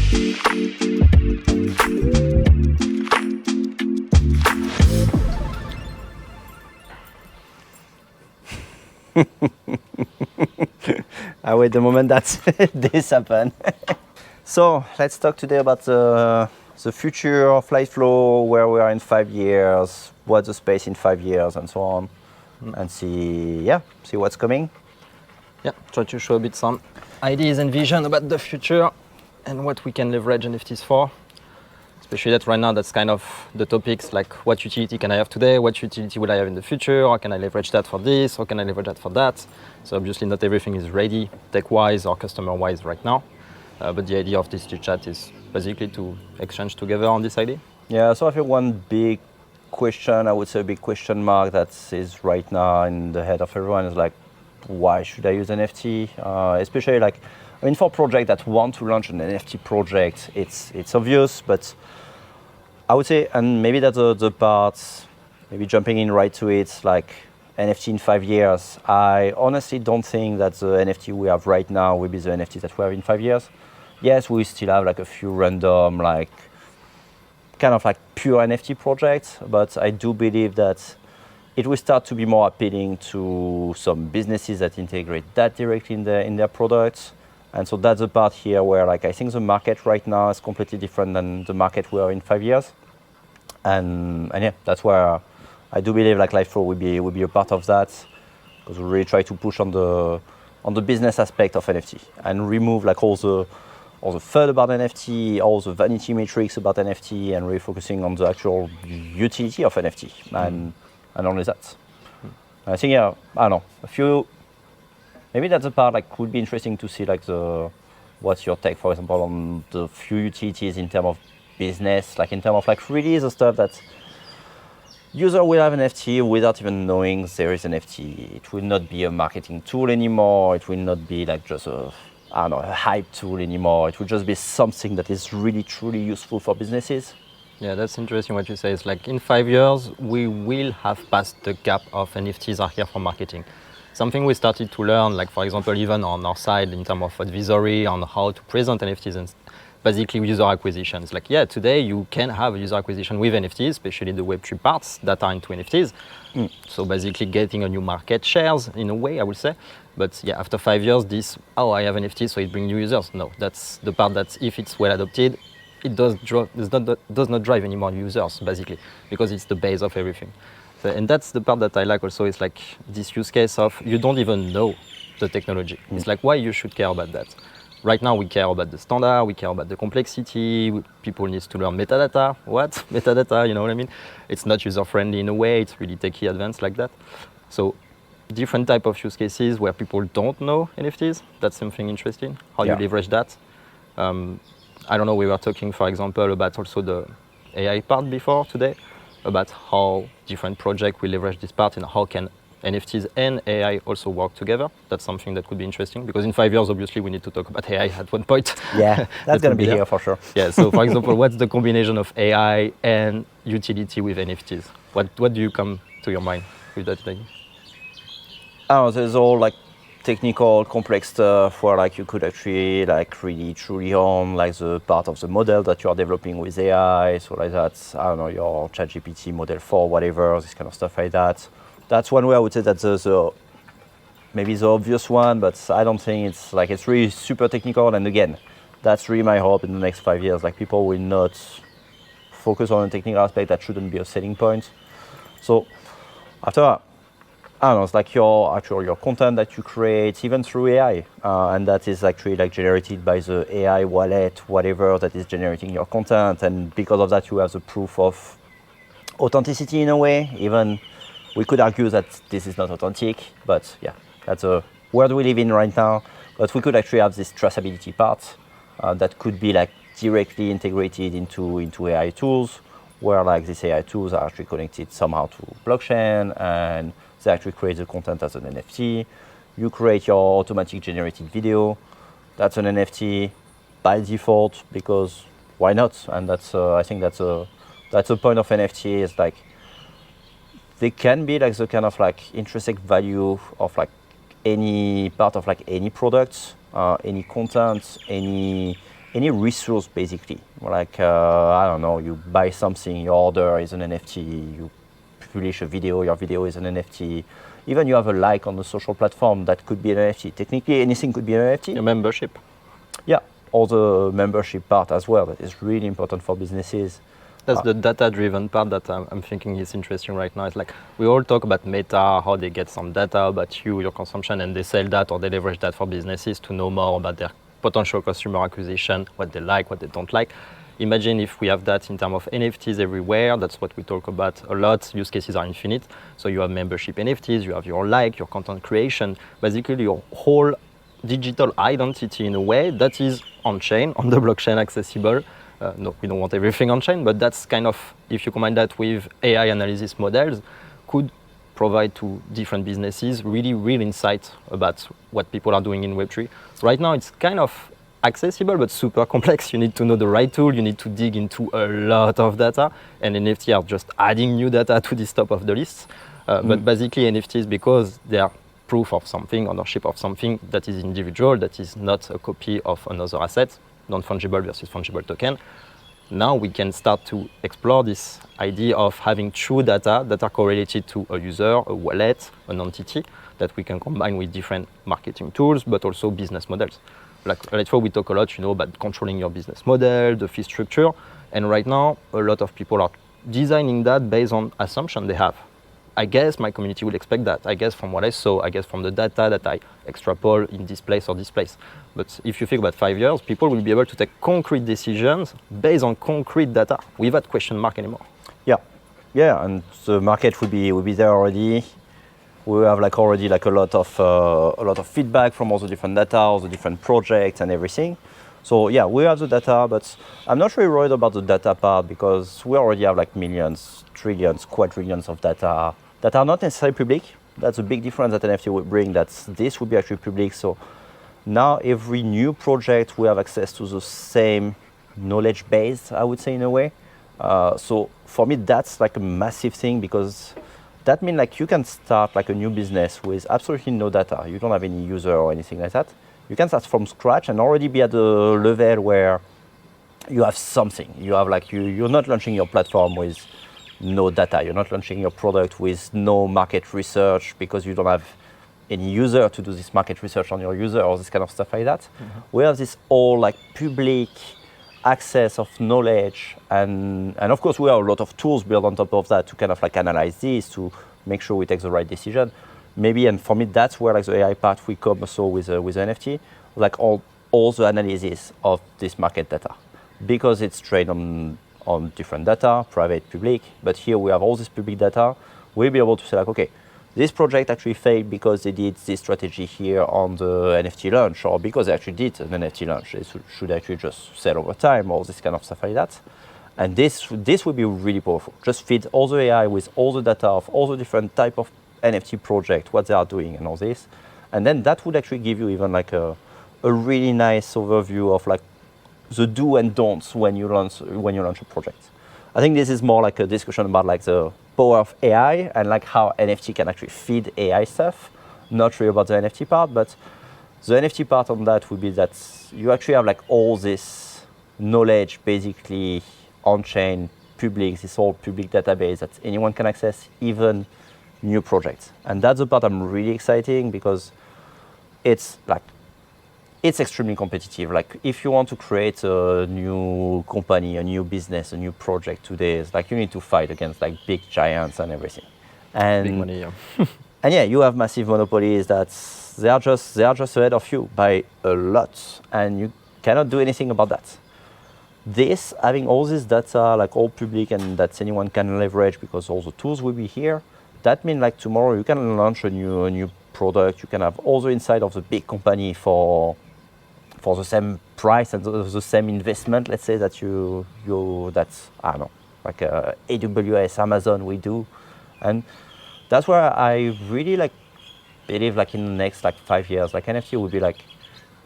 I wait the moment that this happen. So let's talk today about the future of Liteflow, where we are in 5 years, what's the space in 5 years, and so on, and see what's coming. Yeah, try to show a bit some ideas and vision about the future and what we can leverage NFTs for. Especially that right now, that's kind of the topics, like what utility can I have today, what utility will I have in the future, how can I leverage that for this, how can I leverage that for that. So obviously not everything is ready tech-wise or customer-wise right now. But the idea of this chat is basically to exchange together on this idea. Yeah, so I think one big question, I would say a big question mark that is right now in the head of everyone is like, why should I use NFT? Especially like, I mean, for projects that want to launch an NFT project, it's obvious, but I would say, and maybe that's the part, maybe jumping in right to it, like NFT in 5 years, I honestly don't think that the NFT we have right now will be the NFT that we have in 5 years. Yes, we still have like a few random, like, kind of like pure NFT projects, but I do believe that it will start to be more appealing to some businesses that integrate that directly in their products. And so that's the part here where, like, I think the market right now is completely different than the market we are in 5 years. And yeah, that's where I do believe like Liteflow will be a part of that, because we really try to push on the business aspect of NFT and remove like all the FUD about NFT, all the vanity metrics about NFT, and really focusing on the actual utility of NFT and only that. I think, yeah, I don't know, maybe that's the part like would be interesting to see like what's your take, for example, on the few utilities in terms of business, like in terms of like really the stuff that user will have an NFT without even knowing there is an NFT. It will not be a marketing tool anymore. It will not be like just a hype tool anymore. It will just be something that is really truly useful for businesses. Yeah, that's interesting what you say. It's like in 5 years, we will have passed the gap of NFTs are here for marketing. Something we started to learn, like for example, even on our side in terms of advisory on how to present NFTs and basically user acquisition. It's like, yeah, today you can have a user acquisition with NFTs, especially the Web3 parts that are into NFTs. So basically getting a new market shares in a way, I would say. But yeah, after 5 years, I have NFTs, so it brings new users. No, that's the part that if it's well adopted, it does not drive any more users, basically, because it's the base of everything. So, and that's the part that I like also, is like this use case of you don't even know the technology. It's like, why you should care about that? Right now, we care about the standard, we care about the complexity, people need to learn metadata. What? Metadata, you know what I mean? It's not user-friendly in a way, it's really techie advanced like that. So different type of use cases where people don't know NFTs, that's something interesting, how you leverage that. I don't know, we were talking, for example, about also the AI part before today, about how different projects will leverage this part and how can NFTs and AI also work together. That's something that could be interesting, because in 5 years, obviously, we need to talk about AI at one point. Yeah, that's going to be here for sure. Yeah, so for example, what's the combination of AI and utility with NFTs? What do you come to your mind with that thing? Oh, there's all like technical, complex stuff where like you could actually like really truly own like the part of the model that you are developing with AI. So like that's, I don't know, your ChatGPT model 4, whatever, this kind of stuff like that. That's one way I would say that's maybe the obvious one, but I don't think it's really super technical. And again, that's really my hope in the next 5 years. Like people will not focus on a technical aspect. That shouldn't be a selling point. So after that, I don't know, it's like your content that you create, even through AI, and that is actually like generated by the AI wallet, whatever that is generating your content, and because of that, you have the proof of authenticity in a way. Even we could argue that this is not authentic, but yeah, that's a world we live in right now. But we could actually have this traceability part that could be like directly integrated into AI tools, where like these AI tools are actually connected somehow to blockchain, and they actually create the content as an NFT. You create your automatic generated video. That's an NFT by default, because why not? And that's I think that's a point of NFT, is like they can be like the kind of like intrinsic value of like any part of like any product, any content, any any resource basically. Like I don't know, you buy something, your order is an NFT. You publish a video, your video is an NFT. Even you have a like on the social platform, that could be an NFT. Technically, anything could be an NFT. Your membership. Yeah, or the membership part as well. That is really important for businesses. That's the data-driven part that I'm thinking is interesting right now. It's like we all talk about Meta, how they get some data about you, your consumption, and they sell that or they leverage that for businesses to know more about their potential customer acquisition, what they like, what they don't like. Imagine if we have that in terms of NFTs everywhere. That's what we talk about a lot. Use cases are infinite. So you have membership NFTs, you have your like, your content creation, basically your whole digital identity in a way that is on-chain, on the blockchain, accessible. No, we don't want everything on-chain, but that's kind of, if you combine that with AI analysis models, could provide to different businesses really real insight about what people are doing in Web3. Right now, it's kind of accessible, but super complex. You need to know the right tool, you need to dig into a lot of data, and NFT are just adding new data to this top of the list. But basically, NFTs, because they are proof of something, ownership of something that is individual, that is not a copy of another asset, non-fungible versus fungible token. Now we can start to explore this idea of having true data that are correlated to a user, a wallet, an entity that we can combine with different marketing tools, but also business models. Like Liteflow, we talk a lot, about controlling your business model, the fee structure, and right now a lot of people are designing that based on assumption they have. I guess my community will expect that. I guess from what I saw, I guess from the data that I extrapolate in this place or this place. But if you think about 5 years, people will be able to take concrete decisions based on concrete data without question mark anymore. Yeah, and the market will be there already. We have already a lot of feedback from all the different data, all the different projects and everything. So yeah, we have the data, but I'm not really worried about the data part because we already have millions, trillions, quadrillions of data that are not necessarily public. That's a big difference that NFT would bring, that this would be actually public. So now every new project, we have access to the same knowledge base, I would say, in a way. So for me, that's a massive thing because that means you can start a new business with absolutely no data. You don't have any user or anything like that. You can start from scratch and already be at the level where you have something. You have you're not launching your platform with no data. You're not launching your product with no market research because you don't have any user to do this market research on your user or this kind of stuff like that. Mm-hmm. We have this all public access of knowledge and of course we have a lot of tools built on top of that to kind of analyze this to make sure we take the right decision. Maybe, and for me that's where the AI part we come also with NFT, all the analysis of this market data because it's trained on different data, private, public, but here we have all this public data. We'll be able to say okay, this project actually failed because they did this strategy here on the NFT launch or because they actually did an NFT launch. They should actually just sell over time or this kind of stuff like that. And this would be really powerful. Just feed all the AI with all the data of all the different type of NFT project, what they are doing and all this. And then that would actually give you even a really nice overview of the do and don'ts when you launch a project. I think this is more a discussion about the power of AI and how NFT can actually feed AI stuff. Not really about the NFT part, but the NFT part on that would be that you actually have all this knowledge basically on-chain, public, this whole public database that anyone can access, even new projects. And that's the part I'm really exciting because it's extremely competitive. If you want to create a new company, a new business, a new project today, it's you need to fight against big giants and everything. And big money, yeah. and yeah, you have massive monopolies that they are just ahead of you by a lot, and you cannot do anything about that. This, having all this data, all public and that anyone can leverage because all the tools will be here, that means tomorrow you can launch a new product, you can have all the insight of the big company for the same price and the same investment, let's say that that's, I don't know, AWS, Amazon we do. And that's where I really believe in the next 5 years, NFT will be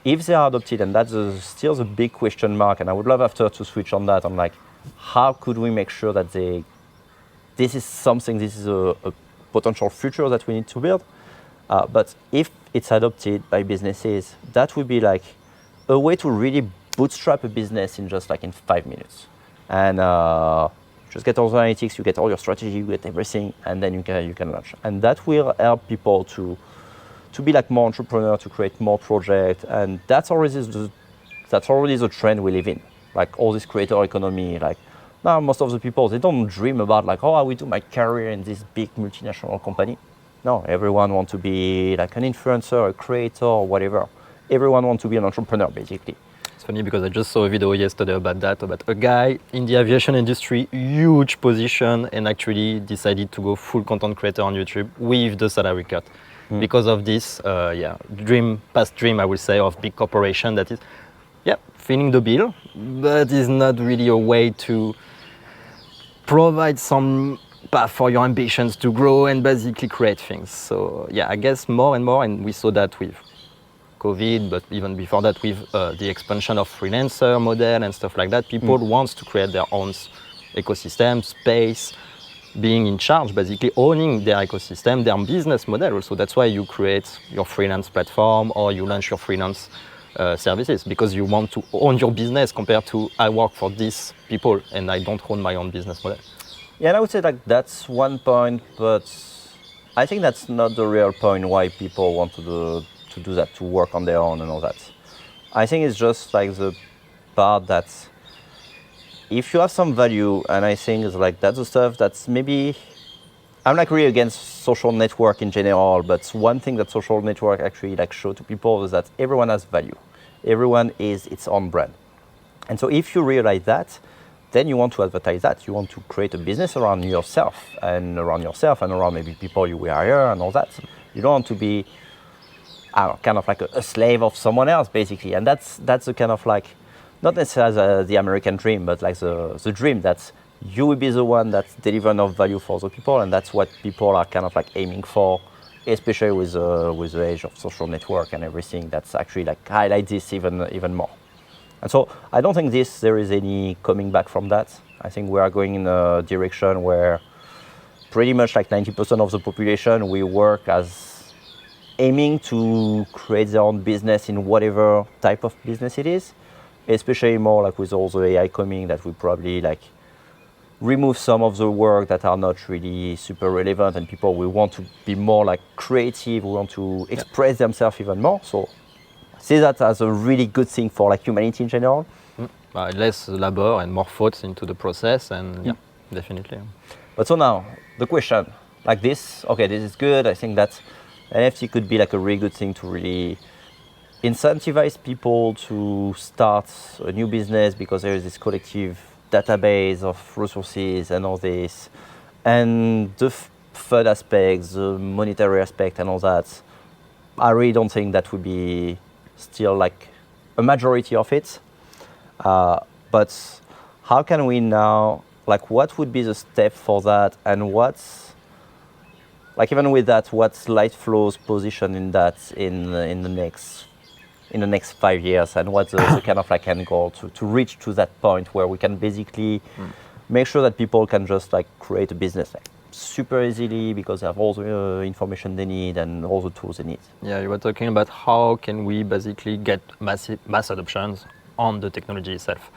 if they are adopted, and that's still the big question mark, and I would love after to switch on that, on how could we make sure that this is a potential future that we need to build. But if it's adopted by businesses, that would be a way to really bootstrap a business in just like in 5 minutes. And just get all the analytics, you get all your strategy, you get everything, and then you can launch. And that will help people to be like more entrepreneur, to create more projects. And that's already the trend we live in. Like all this creator economy, like now most of the people, they don't dream about like, oh, I will do my career in this big multinational company. No, everyone wants to be like an influencer, a creator, or whatever. Everyone wants to be an entrepreneur, basically. It's funny because I just saw a video yesterday about a guy in the aviation industry, huge position, and actually decided to go full content creator on YouTube with the salary cut. Because of this, past dream, I would say, of big corporation that is, filling the bill, but is not really a way to provide some path for your ambitions to grow and basically create things. So I guess more and more, and we saw that with COVID, but even before that with the expansion of freelancer model and stuff like that, people want to create their own ecosystem, space, being in charge, basically owning their ecosystem, their business model also. That's why you create your freelance platform or you launch your freelance services, because you want to own your business compared to I work for these people and I don't own my own business model. Yeah, and I would say like that's one point, but I think that's not the real point why people want to do that, to work on their own and all that. I think it's just like the part that if you have some value, and I think it's like that's the stuff that's maybe, I'm like really against social network in general, but one thing that social network actually like show to people is that everyone has value. Everyone is its own brand. And so if you realize that, then you want to advertise that. You want to create a business around yourself and around maybe people you hire and all that. You don't want to be kind of like a slave of someone else, basically. And that's the kind of like, not necessarily the American dream, but like the dream that you will be the one that delivers enough value for the people, and that's what people are kind of like aiming for, especially with the age of social network and everything. That's actually like highlight this even more. And so I don't think there is any coming back from that. I think we are going in a direction where pretty much like 90% of the population will work as aiming to create their own business in whatever type of business it is. Especially more like with all the AI coming, that we probably like remove some of the work that are not really super relevant, and people will want to be more like creative, we want to express themselves even more. So I see that as a really good thing for like humanity in general. Less labor and more thoughts into the process, and definitely. But so now the question like this, okay, this is good. I think that NFT could be like a really good thing to really incentivize people to start a new business, because there is this collective database of resources and all this, and the fun aspects, the monetary aspect and all that. I really don't think that would be still like a majority of it. But how can we now, like what would be the step for that, and what's, like even with that, what's Liteflow's position in that in the next 5 years, and what's the kind of like end goal to reach to that point where we can basically make sure that people can just like create a business like super easily because they have all the information they need and all the tools they need. Yeah, you were talking about how can we basically get mass adoptions on the technology itself.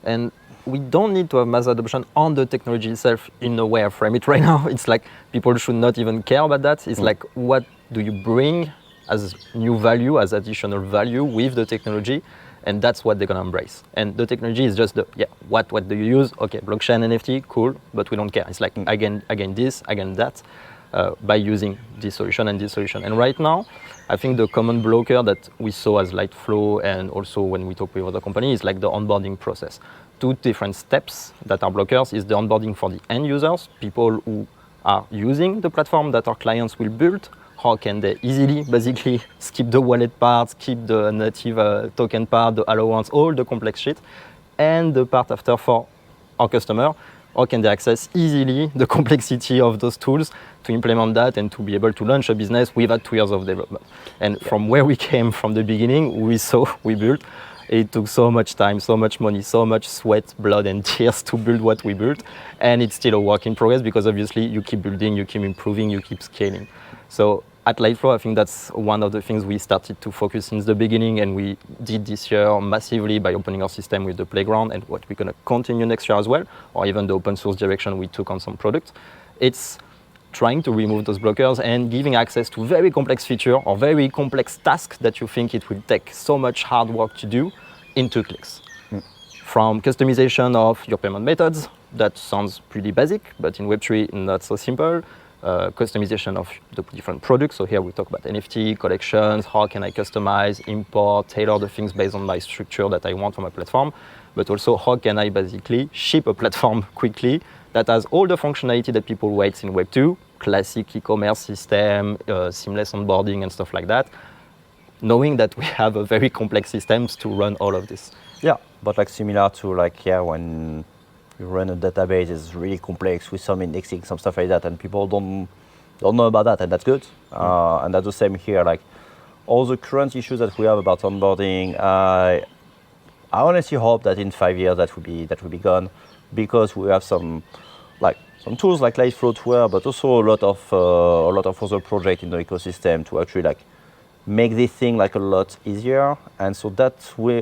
And we don't need to have mass adoption on the technology itself in the way I frame it right now. It's like people should not even care about that. It's like, what do you bring as new value, as additional value with the technology, and that's what they're gonna embrace. And the technology is just what do you use? Okay, blockchain, NFT, cool, but we don't care. It's like again this, again that, by using this solution and this solution. And right now, I think the common blocker that we saw as Liteflow, and also when we talk with other companies, is like the onboarding process. Two different steps that are blockers is the onboarding for the end users, people who are using the platform that our clients will build. How can they easily basically skip the wallet part, skip the native token part, the allowance, all the complex shit, and the part after for our customer, how can they access easily the complexity of those tools to implement that and to be able to launch a business without 2 years of development. And from where we came from the beginning, we built, it took so much time, so much money, so much sweat, blood and tears to build what we built. And it's still a work in progress because obviously you keep building, you keep improving, you keep scaling. So at Liteflow, I think that's one of the things we started to focus since the beginning, and we did this year massively by opening our system with the playground, and what we're going to continue next year as well, or even the open source direction we took on some products. It's trying to remove those blockers and giving access to very complex feature or very complex tasks that you think it will take so much hard work to do in 2 clicks. From customization of your payment methods, that sounds pretty basic, but in Web3, not so simple. Customization of the different products. So here we talk about NFT, collections, how can I customize, import, tailor the things based on my structure that I want from a platform, but also how can I basically ship a platform quickly that has all the functionality that people wait in Web2, classic e-commerce system, seamless onboarding and stuff like that, knowing that we have a very complex systems to run all of this. Yeah, but like similar to like, yeah, when you run a database, it's really complex with some indexing, some stuff like that, and people don't know about that, and that's good. And that's the same here. Like all the current issues that we have about onboarding, I honestly hope that in 5 years that will be gone, because we have some tools like Liteflow to work, but also a lot of other projects in the ecosystem to actually like make this thing like a lot easier. And so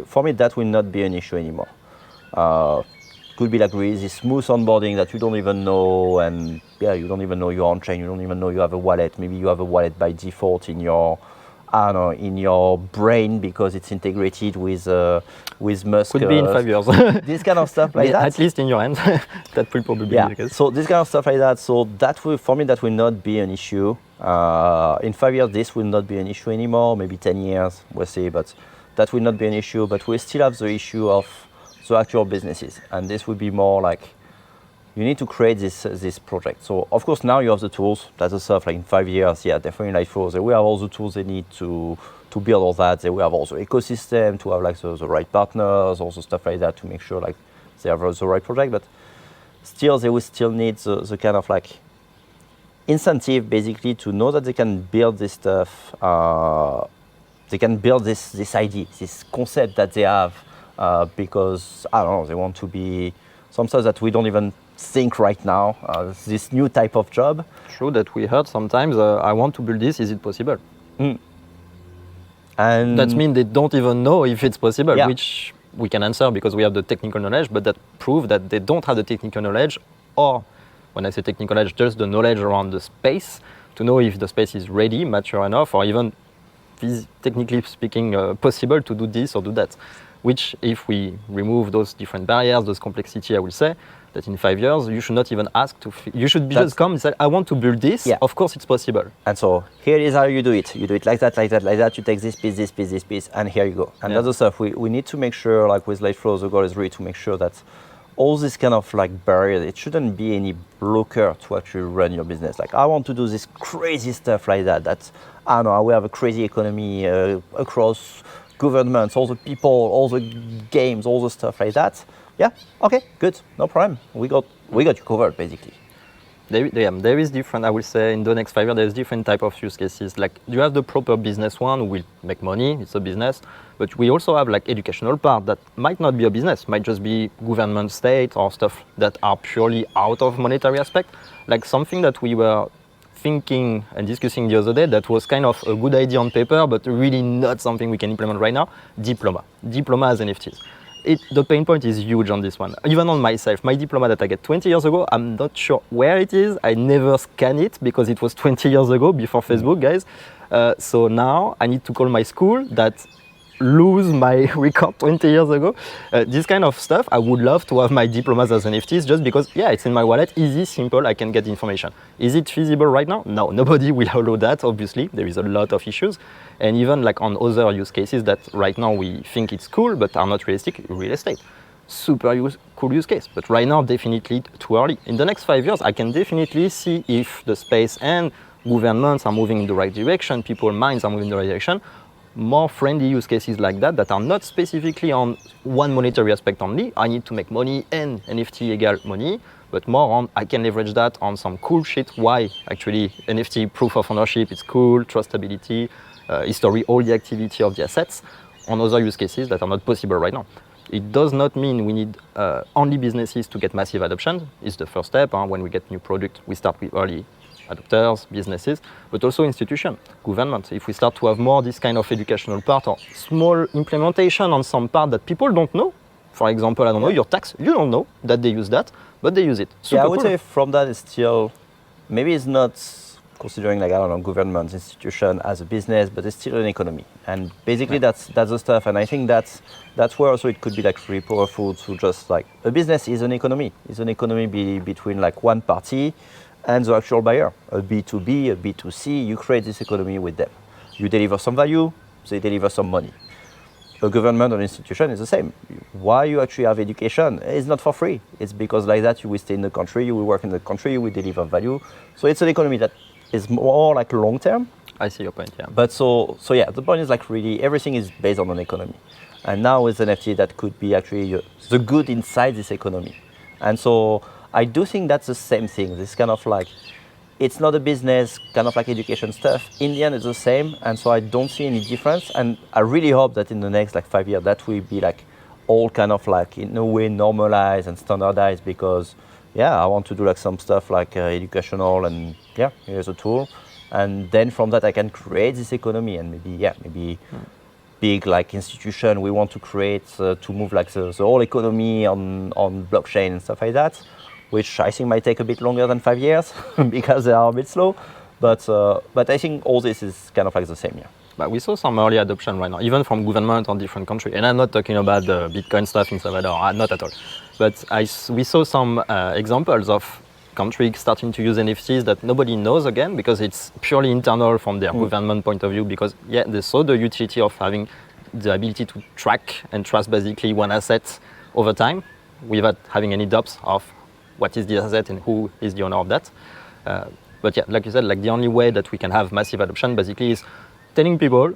for me that will not be an issue anymore. Could be like really this smooth onboarding that you don't even know, and yeah, you don't even know you're on chain, you don't even know you have a wallet. Maybe you have a wallet by default in your, I don't know, in your brain because it's integrated with Musk. Could be in 5 years. This kind of stuff like that. At least in your hands, that will probably be the case. So this kind of stuff like that. So that will, for me, that will not be an issue. In 5 years, this will not be an issue anymore. Maybe 10 years, we'll see. But that will not be an issue. But we still have the issue of the actual businesses, and this would be more like you need to create this project. So of course now you have the tools. That's the stuff like in 5 years, yeah, definitely Liteflow. They will have all the tools they need to build all that. They will have also ecosystem to have like the right partners, also stuff like that to make sure like they have the right project. But still, they will still need the kind of like incentive basically to know that they can build this stuff. They can build this idea, this concept that they have. Because, I don't know, they want to be some stuff that we don't even think right now, this new type of job. True that we heard sometimes, I want to build this, is it possible? And that means they don't even know if it's possible, which we can answer because we have the technical knowledge, but that proves that they don't have the technical knowledge, or when I say technical knowledge, just the knowledge around the space to know if the space is ready, mature enough, or even technically speaking possible to do this or do that. Which, if we remove those different barriers, those complexity, I will say that in 5 years, you should not even ask to, you should just come and say, I want to build this, of course it's possible. And so, here is how you do it. You do it like that, like that, like that, you take this piece, and here you go. And that's the stuff we need to make sure, like with Liteflow, the goal is really to make sure that all this kind of like barriers, it shouldn't be any blocker to actually run your business. Like I want to do this crazy stuff like that, I don't know, we have a crazy economy across governments, all the people, all the games, all the stuff like that. Yeah, okay, good, no problem. We got you covered, basically. There is different, I will say, in the next 5 years, there's different type of use cases. Like you have the proper business one who will make money, it's a business, but we also have like educational part that might not be a business, might just be government, state, or stuff that are purely out of monetary aspect. Like something that we were thinking and discussing the other day that was kind of a good idea on paper, but really not something we can implement right now, diploma as NFTs. The pain point is huge on this one. Even on myself, my diploma that I get 20 years ago, I'm not sure where it is. I never scan it because it was 20 years ago before Facebook, guys. So now I need to call my school that lose my record 20 years ago. This kind of stuff, I would love to have my diplomas as NFTs just because, yeah, it's in my wallet, easy, simple, I can get the information. Is it feasible right now? No, nobody will allow that, obviously. There is a lot of issues. And even like on other use cases that right now we think it's cool, but are not realistic, real estate. Super cool use case, but right now definitely too early. In the next 5 years, I can definitely see if the space and governments are moving in the right direction, people's minds are moving in the right direction, more friendly use cases like that are not specifically on one monetary aspect only. I need to make money and NFT equal money, but more on I can leverage that on some cool shit. Why actually NFT proof of ownership is cool, trustability, history, all the activity of the assets on other use cases that are not possible right now. It does not mean we need only businesses to get massive adoption. It's the first step. When we get new product, we start with early adopters, businesses, but also institutions, government. If we start to have more this kind of educational part or small implementation on some part that people don't know, for example, I don't know, your tax, you don't know that they use that, but they use it. Super I would cool. say from that it's still, maybe it's not considering like, I don't know, government, institution as a business, but it's still an economy. And basically that's the stuff. And I think that's where also it could be like really powerful to just like, a business is an economy. It's an economy between like one party and the actual buyer. A B2B, a B2C, you create this economy with them. You deliver some value, they deliver some money. A government or institution is the same. Why you actually have education? It's not for free. It's because like that you will stay in the country, you will work in the country, you will deliver value. So it's an economy that is more like long term. I see your point, yeah. But so yeah, the point is like really everything is based on an economy. And now with NFT that could be actually the good inside this economy. And so I do think that's the same thing. This kind of like, it's not a business, kind of like education stuff. In the end, it's the same. And so I don't see any difference. And I really hope that in the next like 5 years, that will be like all kind of like in a way normalized and standardized because I want to do like some stuff like educational and here's a tool. And then from that, I can create this economy and maybe big like institution we want to create to move like the whole economy on blockchain and stuff like that, which I think might take a bit longer than 5 years because they are a bit slow. But I think all this is kind of like the same, But we saw some early adoption right now, even from government on different countries. And I'm not talking about the Bitcoin stuff in Salvador, not at all. But we saw some examples of countries starting to use NFTs that nobody knows again because it's purely internal from their government point of view because they saw the utility of having the ability to track and trust basically one asset over time without having any doubts of what is the asset and who is the owner of that. But like you said, like the only way that we can have massive adoption basically is telling people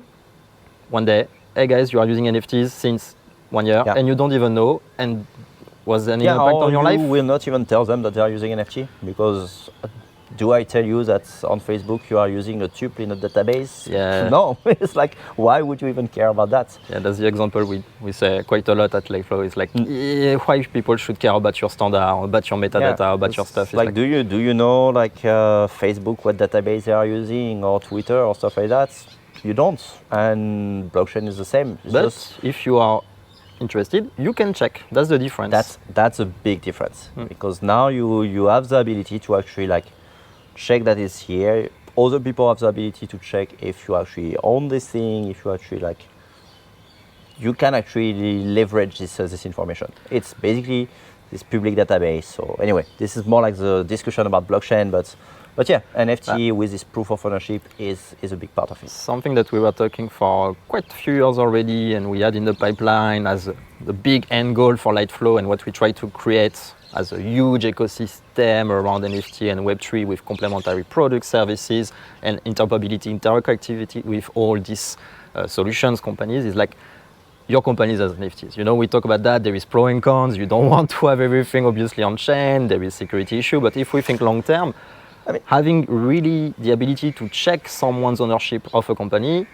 one day, hey guys, you are using NFTs since 1 year and you don't even know, and was there any impact on your life? You will not even tell them that they are using NFT because do I tell you that on Facebook you are using a tuple in a database? Yeah. No, it's like, why would you even care about that? Yeah, that's the example we say quite a lot at Liteflow. It's like, why people should care about your standard, about your metadata, about your stuff. It's like, do you know like Facebook, what database they are using, or Twitter or stuff like that? You don't. And blockchain is the same. But if you are interested, you can check. That's the difference. That's a big difference because now you have the ability to actually like check that it's here. Other people have the ability to check if you actually own this thing, if you actually like, you can actually leverage this information. It's basically this public database. So anyway, this is more like the discussion about blockchain, but NFT with this proof of ownership is a big part of it. Something that we were talking for quite a few years already, and we had in the pipeline as the big end goal for Liteflow and what we try to create as a huge ecosystem around NFT and Web3 with complementary product services and interoperability, interactivity with all these solutions companies is like your companies as NFTs. You know, we talk about that, there is pro and cons, you don't want to have everything obviously on chain, there is security issue, but if we think long term, having really the ability to check someone's ownership of a company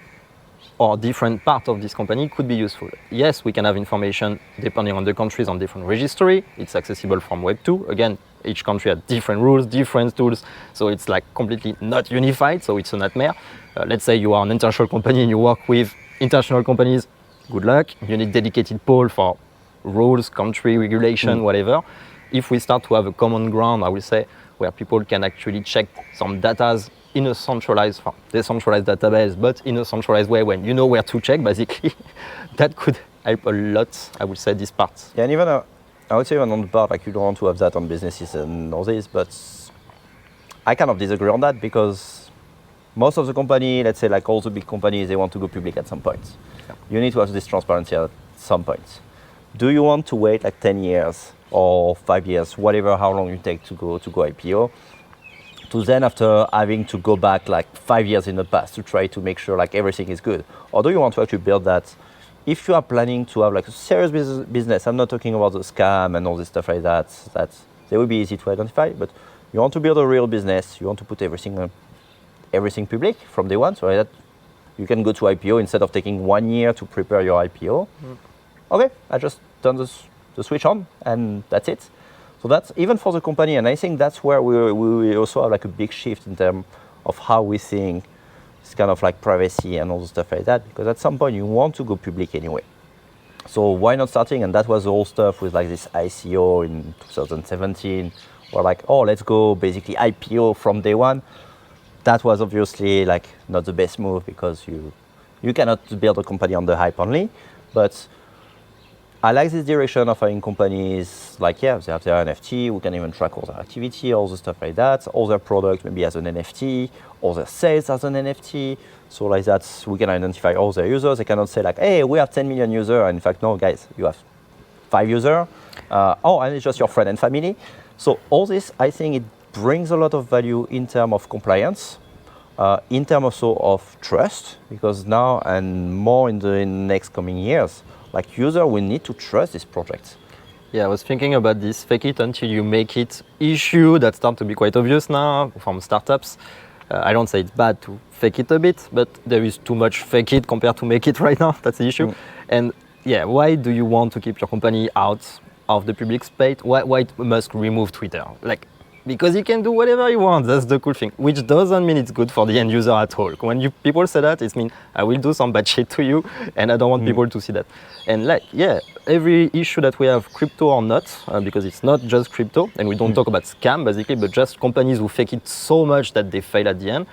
or different part of this company could be useful. Yes, we can have information depending on the countries on different registry. It's accessible from Web 2. Again, each country has different rules, different tools. So it's like completely not unified. So it's a nightmare. Let's say you are an international company and you work with international companies. Good luck. You need dedicated pool for rules, country, regulation, whatever. If we start to have a common ground, I will say, where people can actually check some data in a centralized, decentralized database, but in a centralized way when you know where to check, basically, that could help a lot, I would say, this part. Yeah, and even, I would say even on the part, like you don't want to have that on businesses and all this, but I kind of disagree on that because most of the company, let's say like all the big companies, they want to go public at some point. Yeah. You need to have this transparency at some point. Do you want to wait like 10 years or 5 years, whatever, how long you take to go IPO, to then after having to go back like 5 years in the past to try to make sure like everything is good? Or do you want to actually build that? If you are planning to have like a serious business, I'm not talking about the scam and all this stuff like that, they will be easy to identify, but you want to build a real business, you want to put everything public from day one, so that you can go to IPO instead of taking 1 year to prepare your IPO. Okay, I just turn the switch on and that's it. So that's even for the company, and I think that's where we also have like a big shift in terms of how we think this kind of like privacy and all the stuff like that, because at some point you want to go public anyway. So why not starting? And that was the whole stuff with like this ICO in 2017, where like, oh, let's go basically IPO from day one. That was obviously like not the best move, because you cannot build a company on the hype only. But I like this direction of having companies like, yeah, they have their NFT, we can even track all their activity, all the stuff like that, all their products maybe as an NFT, all their sales as an NFT. So like that, we can identify all their users. They cannot say like, hey, we have 10 million users. And in fact, no, guys, you have 5 users. And it's just your friend and family. So all this, I think it brings a lot of value in terms of compliance, in terms also of trust, because now and more in the next coming years, like user will need to trust this project. Yeah, I was thinking about this fake it until you make it issue that start to be quite obvious now from startups. I don't say it's bad to fake it a bit, but there is too much fake it compared to make it right now. That's the issue. And yeah, why do you want to keep your company out of the public space? Why must remove Twitter? Like, because you can do whatever you want. That's the cool thing, which doesn't mean it's good for the end user at all. When people say that, it means I will do some bad shit to you, and I don't want people to see that. And like, yeah, every issue that we have, crypto or not, because it's not just crypto, and we don't talk about scam basically, but just companies who fake it so much that they fail at the end.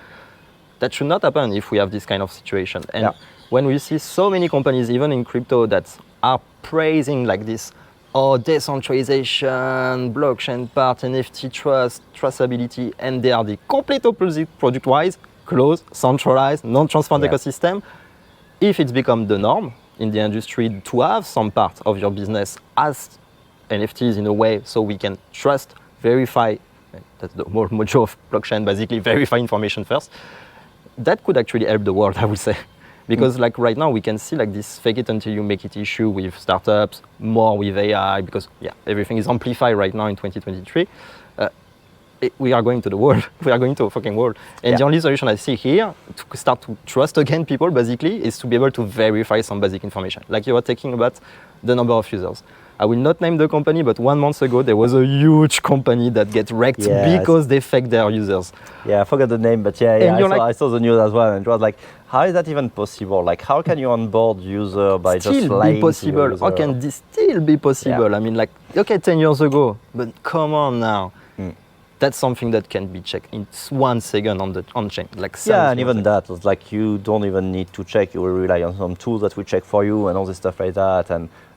That should not happen if we have this kind of situation. And when we see so many companies, even in crypto, that are praising like this, oh, decentralization, blockchain part, NFT trust, traceability, and they are the complete opposite product-wise, closed, centralized, non-transparent ecosystem. If it's become the norm in the industry to have some part of your business as NFTs in a way, so we can trust, verify, that's the more mojo of blockchain, basically verify information first, that could actually help the world, I would say. Because like right now we can see like this fake it until you make it issue with startups, more with AI, because everything is amplified right now in 2023. We are going to the world. We are going to a fucking world. And the only solution I see here to start to trust again people basically is to be able to verify some basic information. Like you were talking about the number of users. I will not name the company, but 1 month ago there was a huge company that get wrecked because they fake their users. Yeah, I forgot the name, but I saw the news as well, and it was like, how is that even possible? Like, how can you onboard user by just lying to your user? How can this still be possible? I mean, like, okay, 10 years ago, but come on now. That's something that can be checked in 1 second on chain. Like and even that, it's like you don't even need to check. You will rely on some tools that will check for you and all this stuff like that.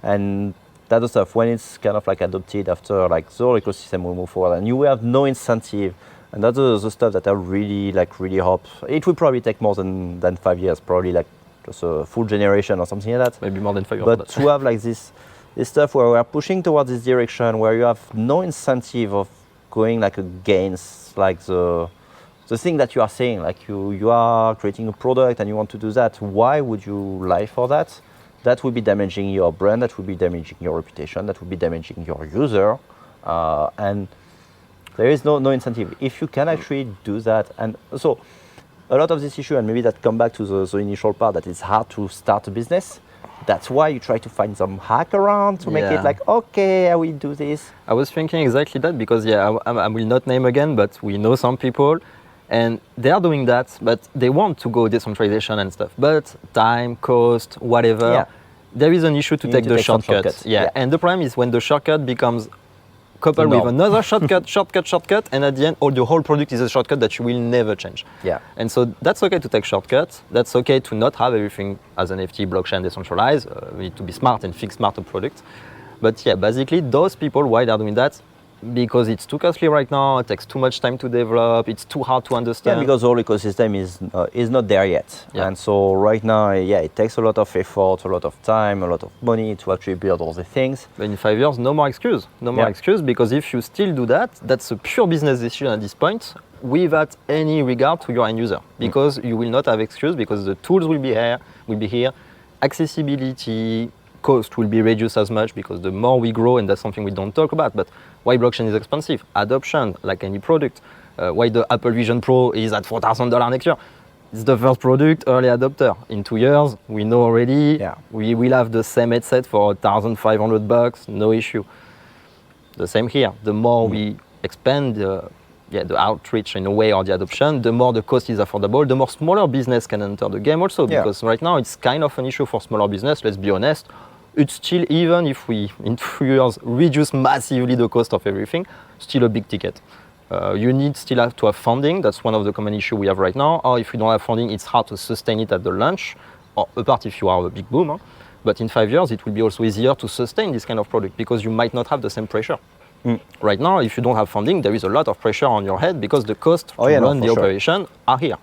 And that stuff, when it's kind of like adopted after like the whole ecosystem will move forward, and you will have no incentive. And that's the stuff that I really hope. It will probably take more than 5 years, probably like just a full generation or something like that. Maybe more than 5 years. But to have like this stuff where we are pushing towards this direction, where you have no incentive of going like against like the thing that you are saying, like you are creating a product and you want to do that. Why would you lie for that? That would be damaging your brand. That would be damaging your reputation. That would be damaging your user, and there is no incentive. If you can actually do that, and so a lot of this issue, and maybe that come back to the initial part, that it's hard to start a business. That's why you try to find some hack around to make it like, okay, I will do this. I was thinking exactly that because I will not name again, but we know some people and they are doing that, but they want to go decentralization and stuff. But time, cost, whatever, there is an issue to take the shortcut. And the problem is when the shortcut becomes coupled with another shortcut, and at the end, the whole product is a shortcut that you will never change. And so that's okay to take shortcuts. That's okay to not have everything as an NFT, blockchain, decentralized. We need to be smart and fix smarter products. But basically those people, why they're doing that? Because it's too costly right now, it takes too much time to develop, it's too hard to understand. Because the whole ecosystem is not there yet. And so right now, it takes a lot of effort, a lot of time, a lot of money to actually build all the things. But in 5 years, no more excuse. No more excuse, because if you still do that, that's a pure business decision at this point, without any regard to your end user. Because you will not have excuse, because the tools will be here, accessibility, cost will be reduced as much, because the more we grow, and that's something we don't talk about, but why blockchain is expensive? Adoption, like any product. Why the Apple Vision Pro is at $4,000 next year? It's the first product, early adopter. In 2 years, we know already, we will have the same headset for $1,500, no issue. The same here. The more we expand the outreach in a way or the adoption, the more the cost is affordable, the more smaller business can enter the game also, because right now it's kind of an issue for smaller business, let's be honest. It's still, even if we, in 3 years, reduce massively the cost of everything, still a big ticket. You need still have to have funding. That's one of the common issues we have right now. Or if you don't have funding, it's hard to sustain it at the launch, or apart if you are a big boom. Huh? But in 5 years, it will be also easier to sustain this kind of product because you might not have the same pressure. Right now, if you don't have funding, there is a lot of pressure on your head because the cost to run the operation are here.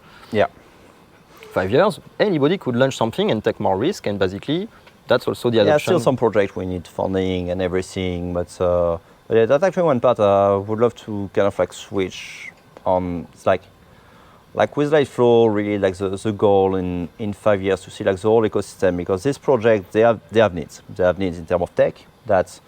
5 years, anybody could launch something and take more risk, and basically, that's also the adoption. Still some projects we need funding and everything, but that's actually one part I would love to kind of like switch on. It's like with Liteflow, really like the goal in 5 years to see like the whole ecosystem, because this project, they have needs. They have needs in terms of tech that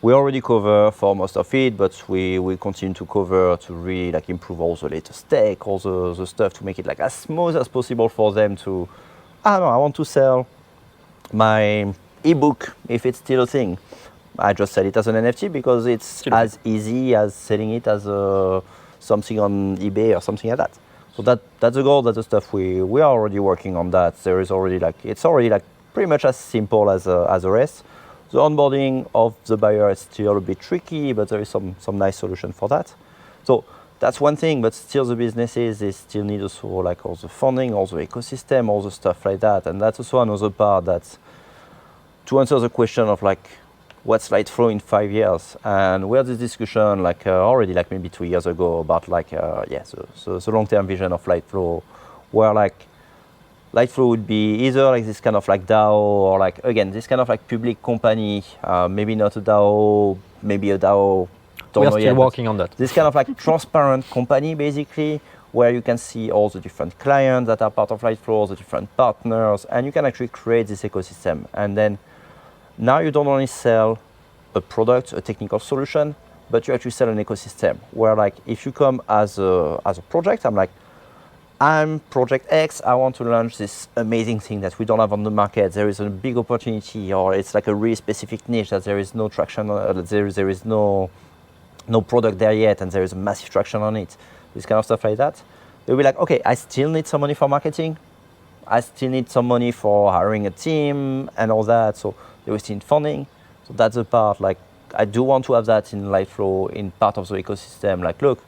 we already cover for most of it, but we continue to cover to really like improve all the latest tech, all the stuff to make it like as smooth as possible for them to, I don't know, I want to sell my ebook if it's still a thing. I just sell it as an NFT because it's still as easy as selling it as something on eBay or something like that. So that's the goal, that's the stuff we are already working on. That there is already like, it's already like pretty much as simple as the rest. The onboarding of the buyer is still a bit tricky, but there is some nice solution for that. So that's one thing, but still the businesses, they still need also like all the funding, all the ecosystem, all the stuff like that. And that's also another part that, to answer the question of like, what's Liteflow in 5 years? And we had this discussion like already like maybe 2 years ago about like, the long-term vision of Liteflow, where like, Liteflow would be either like this kind of like DAO, or like, again, this kind of like public company, maybe not a DAO, maybe a DAO. We are still working on that. This kind of like transparent company, basically, where you can see all the different clients that are part of Liteflow, the different partners, and you can actually create this ecosystem. And then now you don't only sell a product, a technical solution, but you actually sell an ecosystem where like, if you come as a project, I'm Project X, I want to launch this amazing thing that we don't have on the market. There is a big opportunity, or it's like a really specific niche that there is no traction, there is no product there yet, and there is a massive traction on it. This kind of stuff like that. They'll be like, okay, I still need some money for marketing. I still need some money for hiring a team and all that. So they will still need funding. So that's the part, like, I do want to have that in Liteflow, in part of the ecosystem. Like, look,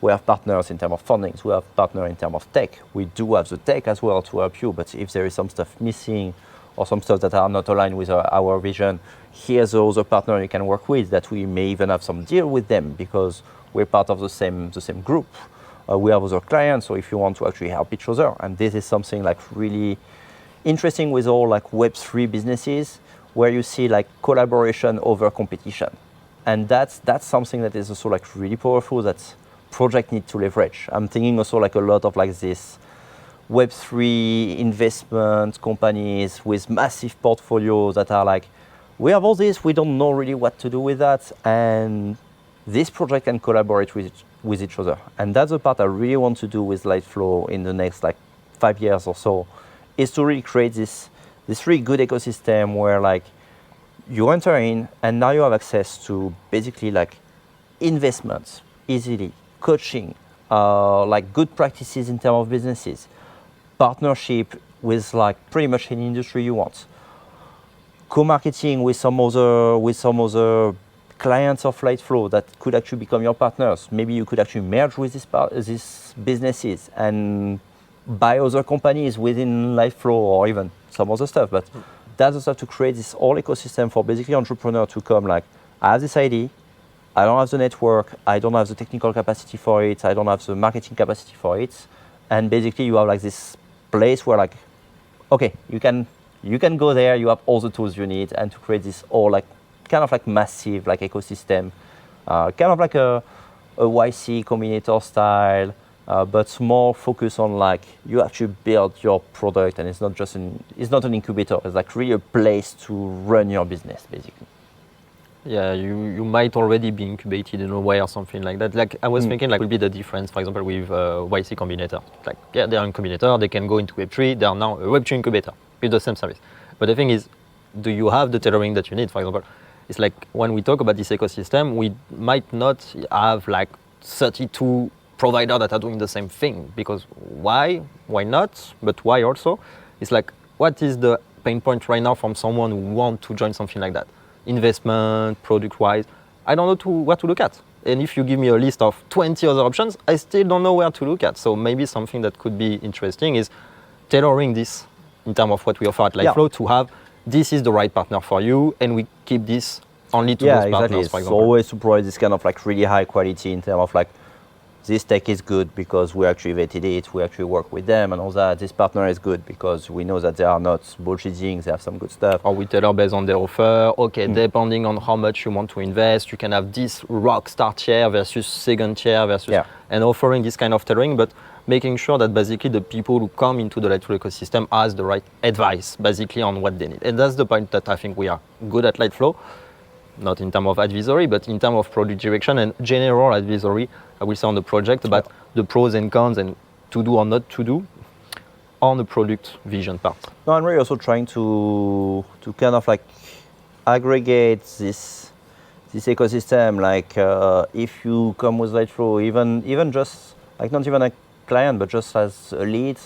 we have partners in terms of funding, we have partners in terms of tech. We do have the tech as well to help you, but if there is some stuff missing or some stuff that are not aligned with our vision, here's the other partner you can work with that we may even have some deal with them because we're part of the same group. We have other clients, so if you want to actually help each other, and this is something like really interesting with all like Web3 businesses, where you see like collaboration over competition. And that's something that is also like really powerful that project need to leverage. I'm thinking also like a lot of like this Web3 investment companies with massive portfolios that are like, we have all this, we don't know really what to do with that, and this project can collaborate with each other. And that's the part I really want to do with Liteflow in the next like 5 years or so, is to really create this really good ecosystem where like you enter in and now you have access to basically like investments easily, coaching, like good practices in terms of businesses, partnership with like pretty much any industry you want, co-marketing with some other clients of Liteflow that could actually become your partners. Maybe you could actually merge with these businesses and buy other companies within Liteflow or even some other stuff. But that's the stuff to create this whole ecosystem for basically entrepreneurs to come like, I have this idea, I don't have the network, I don't have the technical capacity for it, I don't have the marketing capacity for it. And basically you have like this place where like, okay, you can go there, you have all the tools you need, and to create this whole like kind of like massive like ecosystem, kind of like a YC Combinator style, but more focus on like you actually build your product, and it's not an incubator, it's like really a place to run your business basically. Yeah, you might already be incubated in a way or something like that. Like I was thinking, like will be the difference, for example, with YC Combinator. Like yeah, they are an incubator, they can go into Web3. They are now a Web2 incubator with the same service. But the thing is, do you have the tailoring that you need? For example, It's like when we talk about this ecosystem, we might not have like 32 providers that are doing the same thing, because why? Why not? But why also? It's like, what is the pain point right now from someone who wants to join something like that? Investment, product-wise, I don't know what to look at. And if you give me a list of 20 other options, I still don't know where to look at. So maybe something that could be interesting is tailoring this in terms of what we offer at Liteflow to have, this is the right partner for you, and we keep this only to those partners, for example. It's always to provide this kind of like really high quality in terms of like, this tech is good because we actually vetted it, we actually work with them and all that. This partner is good because we know that they are not bullshitting, they have some good stuff. Or we tailor based on their offer. Okay, depending on how much you want to invest, you can have this rock star tier versus second tier versus, and offering this kind of tailoring, but making sure that basically the people who come into the Liteflow ecosystem has the right advice basically on what they need. And that's the point that I think we are good at Liteflow, not in terms of advisory, but in terms of product direction and general advisory, I will say on the project, about the pros and cons and to do or not to do on the product vision part. No, I'm really also trying to kind of like aggregate this ecosystem. Like if you come with Liteflow, even just like not even a client, but just as a lead,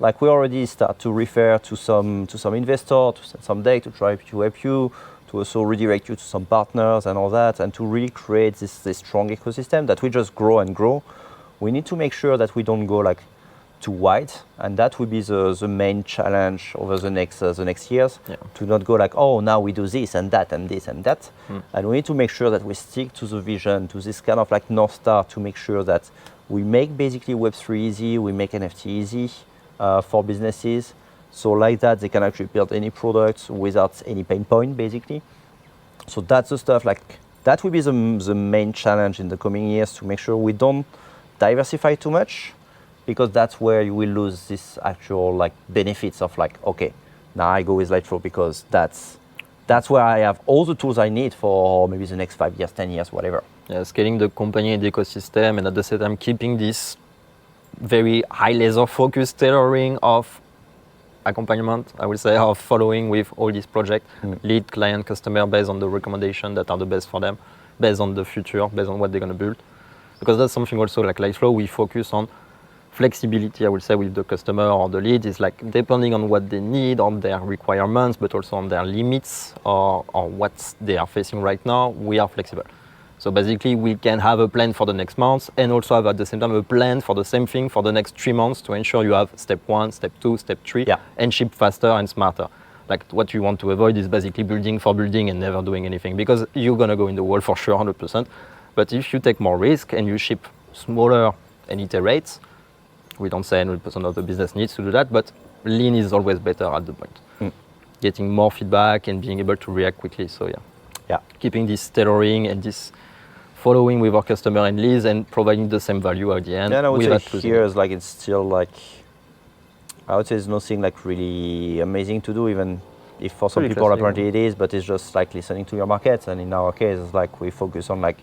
like we already start to refer to some investor, to send some deck to try to help you, to also redirect you to some partners and all that, and to really create this strong ecosystem that we just grow and grow. We need to make sure that we don't go like too wide, and that will be the main challenge over the next years. To not go like, oh, now we do this and that and this and that, and we need to make sure that we stick to the vision, to this kind of like North Star, to make sure that we make basically Web3 easy, we make NFT easy for businesses. So like that, they can actually build any product without any pain point, basically. So that's the stuff, like that will be the main challenge in the coming years, to make sure we don't diversify too much, because that's where you will lose this actual like benefits of like, okay, now I go with Liteflow because that's where I have all the tools I need for maybe the next 5 years, 10 years, whatever. Yeah, scaling the company and the ecosystem, and at the same time keeping this very high laser focus tailoring of accompaniment, I will say, of following with all these projects, lead client, customer, based on the recommendations that are the best for them, based on the future, based on what they're going to build. Because that's something also like Liteflow, we focus on flexibility, I would say, with the customer or the lead. Is like depending on what they need, on their requirements, but also on their limits or what they are facing right now, we are flexible. So basically, we can have a plan for the next month and also have at the same time a plan for the same thing for the next 3 months to ensure you have step 1, step 2, step 3, and ship faster and smarter. Like what you want to avoid is basically building for building and never doing anything, because you're going to go in the wall for sure, 100%. But if you take more risk and you ship smaller and iterate, we don't say 100% of the business needs to do that, but lean is always better at the point. Getting more feedback and being able to react quickly. So keeping this tailoring and this following with our customer and leads and providing the same value at the end. Yeah, I would say here is like, it's still like, I would say there's nothing like really amazing to do, even if for some people apparently it is, but it's just like listening to your market. And in our case, it's like we focus on like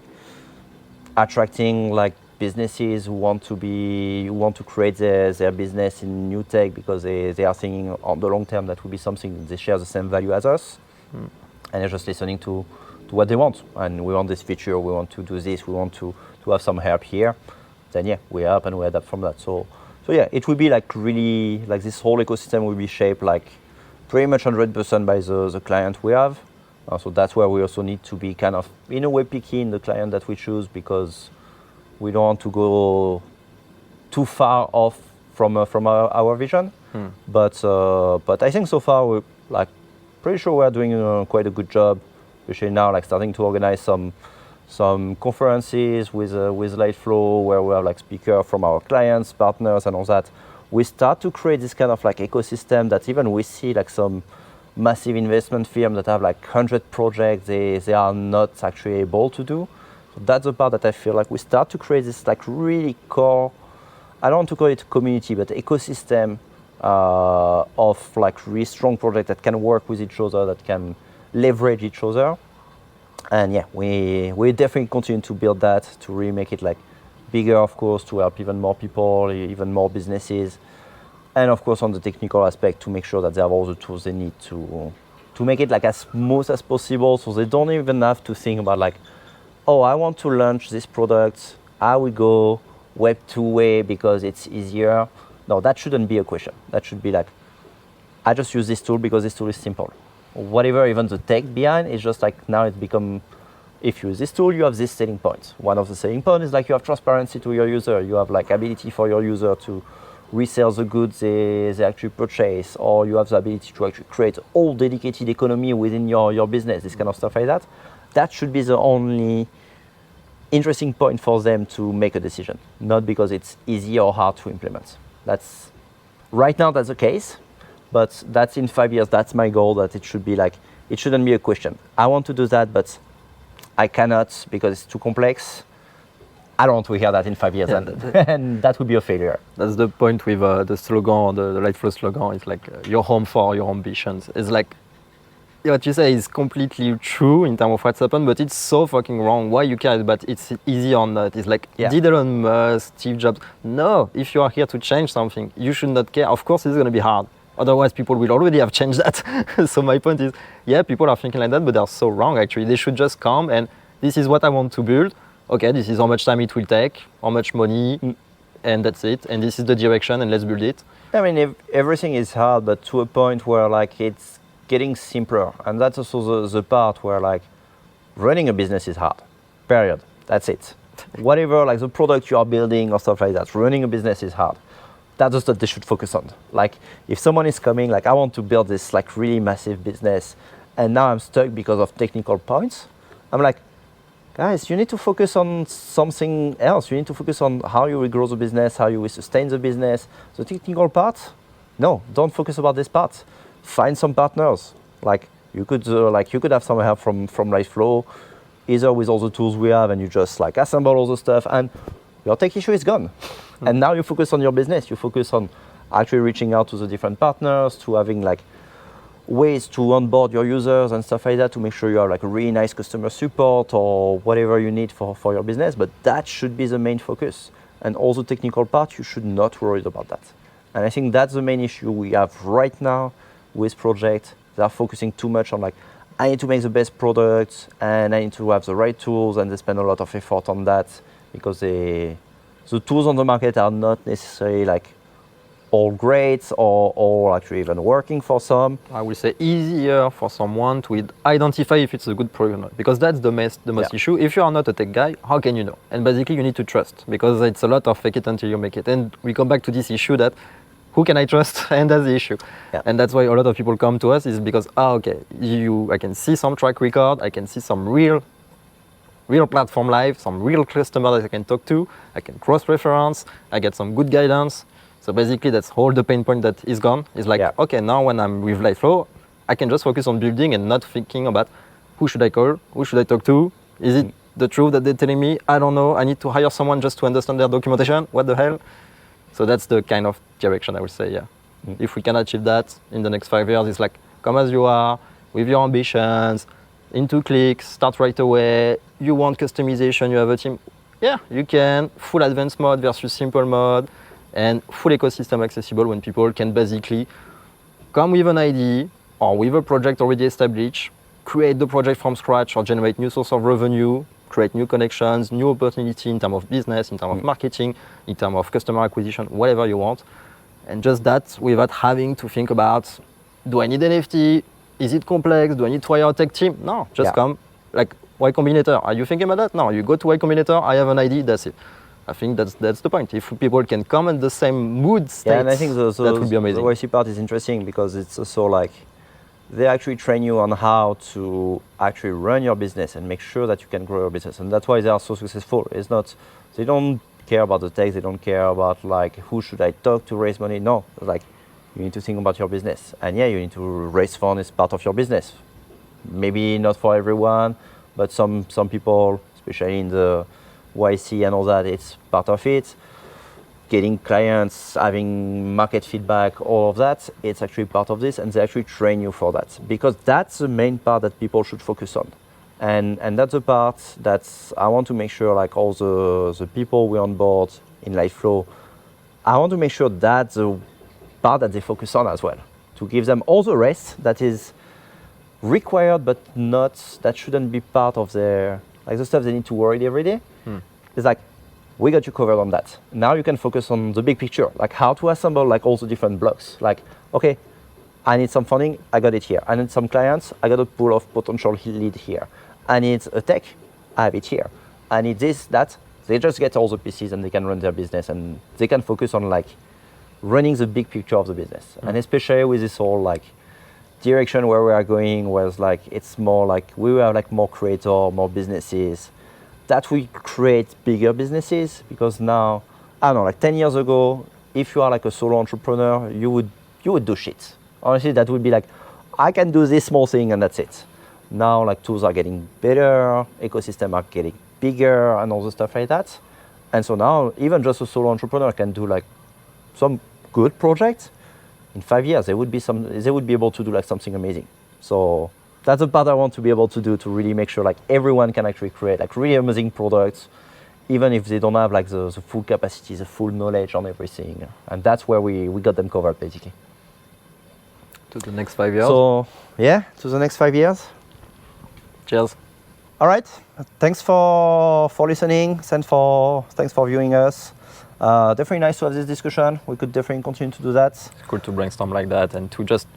attracting like businesses who want to create their business in new tech, because they are thinking on the long term that will be something they share the same value as us, and they're just listening to what they want. And we want this feature, we want to do this, we want to have some help here. Then we help and we adapt from that. So it will be like really like this whole ecosystem will be shaped like pretty much 100% by the client we have. So that's where we also need to be kind of in a way picky in the client that we choose, because we don't want to go too far off from our vision. But I think so far we're like pretty sure we're doing quite a good job, especially now like starting to organize some conferences with Liteflow, where we have like speakers from our clients, partners, and all that. We start to create this kind of like ecosystem that even we see like some massive investment firms that have like 100 projects they are not actually able to do. So that's the part that I feel like we start to create this like really core, I don't want to call it community, but ecosystem of like really strong projects that can work with each other, that can leverage each other. And we definitely continue to build that, to really make it like bigger, of course, to help even more people, even more businesses. And of course, on the technical aspect, to make sure that they have all the tools they need to to make it like as smooth as possible, so they don't even have to think about like, oh, I want to launch this product, I will go Web2 way because it's easier. No, that shouldn't be a question. That should be like, I just use this tool because this tool is simple. Whatever, even the tech behind, it's just like now it's become, if you use this tool, you have this selling point. One of the selling points is like you have transparency to your user. You have like ability for your user to resell the goods they actually purchase, or you have the ability to actually create a whole dedicated economy within your business, this kind of stuff like that. That should be the only interesting point for them to make a decision, not because it's easy or hard to implement. That's right now that's the case, but that's in 5 years. That's my goal. That it should be like, it shouldn't be a question. I want to do that, but I cannot because it's too complex. I don't want to hear that in 5 years, and that would be a failure. That's the point with the slogan, the Liteflow slogan. It's like your home for your ambitions. It's like what you say is completely true in terms of what's happened, but it's so fucking wrong. Why you care about it's easy or not? It's like, did Elon Musk, Steve Jobs? No, if you are here to change something, you should not care. Of course, it's going to be hard. Otherwise, people will already have changed that. So my point is, yeah, people are thinking like that, but they're so wrong, actually. They should just come and this is what I want to build. Okay, this is how much time it will take, how much money, and that's it. And this is the direction, and let's build it. I mean, everything is hard, but to a point where like it's getting simpler. And that's also the part where like running a business is hard, period. That's it. Whatever, like the product you are building or stuff like that, running a business is hard. That's just what they should focus on. Like if someone is coming, like I want to build this like really massive business and now I'm stuck because of technical points, I'm like, guys, you need to focus on something else. You need to focus on how you will grow the business, how you will sustain the business. The technical part, no, don't focus about this part. Find some partners. Like you could have some help from Liteflow, either with all the tools we have, and you just like assemble all the stuff, and your tech issue is gone. And now you focus on your business. You focus on actually reaching out to the different partners, to having like ways to onboard your users and stuff like that, to make sure you have like a really nice customer support or whatever you need for your business. But that should be the main focus. And all the technical part, you should not worry about that. And I think that's the main issue we have right now with projects. They are focusing too much on like, I need to make the best product and I need to have the right tools, and they spend a lot of effort on that because the tools on the market are not necessarily like all great or actually even working for some. I will say easier for someone to identify if it's a good product or not, because that's the most issue. If you are not a tech guy, how can you know? And basically you need to trust, because it's a lot of fake it until you make it. And we come back to this issue that who can I trust? And that's the issue. And that's why a lot of people come to us, is because, okay, I can see some track record, I can see some real platform live, some real customer that I can talk to, I can cross-reference, I get some good guidance. So basically that's all the pain point that is gone. It's like, okay, now when I'm with Liteflow, I can just focus on building and not thinking about who should I call, who should I talk to, is it the truth that they're telling me? I don't know, I need to hire someone just to understand their documentation, what the hell? So that's the kind of direction I would say, If we can achieve that in the next 5 years, it's like, come as you are, with your ambitions, into clicks, start right away. You want customization, you have a team. Yeah, you can. Full advanced mode versus simple mode, and full ecosystem accessible when people can basically come with an idea or with a project already established, create the project from scratch or generate new source of revenue, create new connections, new opportunity in terms of business, in terms of marketing, in terms of customer acquisition, whatever you want. And just that without having to think about, do I need NFT? Is it complex? Do I need to hire a tech team? No, just come. Like Y Combinator, are you thinking about that? No, you go to Y Combinator, I have an idea, that's it. I think that's the point. If people can come in the same mood state, and I think that would be amazing. The YC part is interesting because it's also like they actually train you on how to actually run your business and make sure that you can grow your business, and that's why they are so successful. It's not, they don't care about the tech, they don't care about like who should I talk to raise money. No, like you need to think about your business, and you need to raise funds as part of your business. Maybe not for everyone, but some people, especially in the YC and all that, it's part of it. Getting clients, having market feedback, all of that, it's actually part of this, and they actually train you for that, because that's the main part that people should focus on. And that's the part that I want to make sure, like all the people we onboard in Liteflow, I want to make sure that's the part that they focus on as well, to give them all the rest that is required, but not, that shouldn't be part of their, like the stuff they need to worry every day. It's like, we got you covered on that. Now you can focus on the big picture, like how to assemble like all the different blocks. Like, okay, I need some funding, I got it here. I need some clients, I got a pool of potential lead here. I need a tech, I have it here. I need this, that. They just get all the pieces and they can run their business and they can focus on like running the big picture of the business. And especially with this whole like direction where we are going, where it's like, it's more like, we have like more creator, more businesses, that we create bigger businesses. Because now, I don't know, like 10 years ago, if you are like a solo entrepreneur, you would do shit. Honestly, that would be like, I can do this small thing and that's it. Now, like tools are getting better, ecosystems are getting bigger and all the stuff like that. And so now, even just a solo entrepreneur can do like some good projects. In 5 years, they would be able to do like something amazing. So that's the part I want to be able to do, to really make sure like everyone can actually create like really amazing products, even if they don't have like the full capacity, the full knowledge on everything. And that's where we got them covered, basically. To the next 5 years. So yeah, to the next 5 years. Cheers. All right. Thanks for listening. Thanks for viewing us. Definitely nice to have this discussion. We could definitely continue to do that. It's cool to brainstorm like that and to just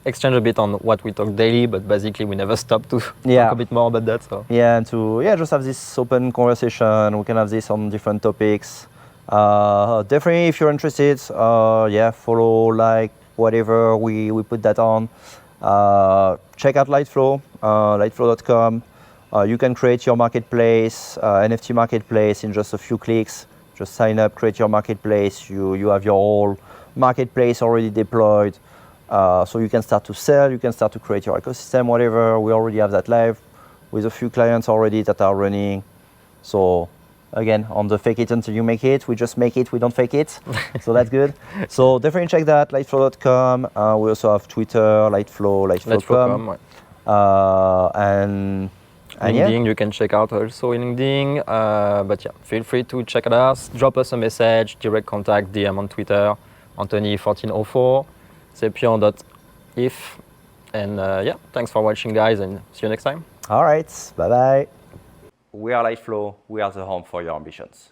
exchange a bit on what we talk daily, but basically we never stop to talk a bit more about that. So yeah, and to just have this open conversation. We can have this on different topics. Definitely, if you're interested, follow, like, whatever we put that on. Check out Liteflow, liteflow.com. You can create your marketplace, NFT marketplace, in just a few clicks. Just sign up, create your marketplace. You have your whole marketplace already deployed. So you can start to sell, you can start to create your ecosystem, whatever. We already have that live with a few clients already that are running. So again, on the fake it until you make it, we just make it, we don't fake it. So that's good. So definitely check that, liteflow.com. We also have Twitter, liteflow.com. And LinkedIn, you can check out also in LinkedIn. But yeah, feel free to check it out. Drop us a message, direct contact, DM on Twitter, Anthony1404. Sepion.if. And thanks for watching, guys, and see you next time. All right, bye-bye. We are Liteflow. We are the home for your ambitions.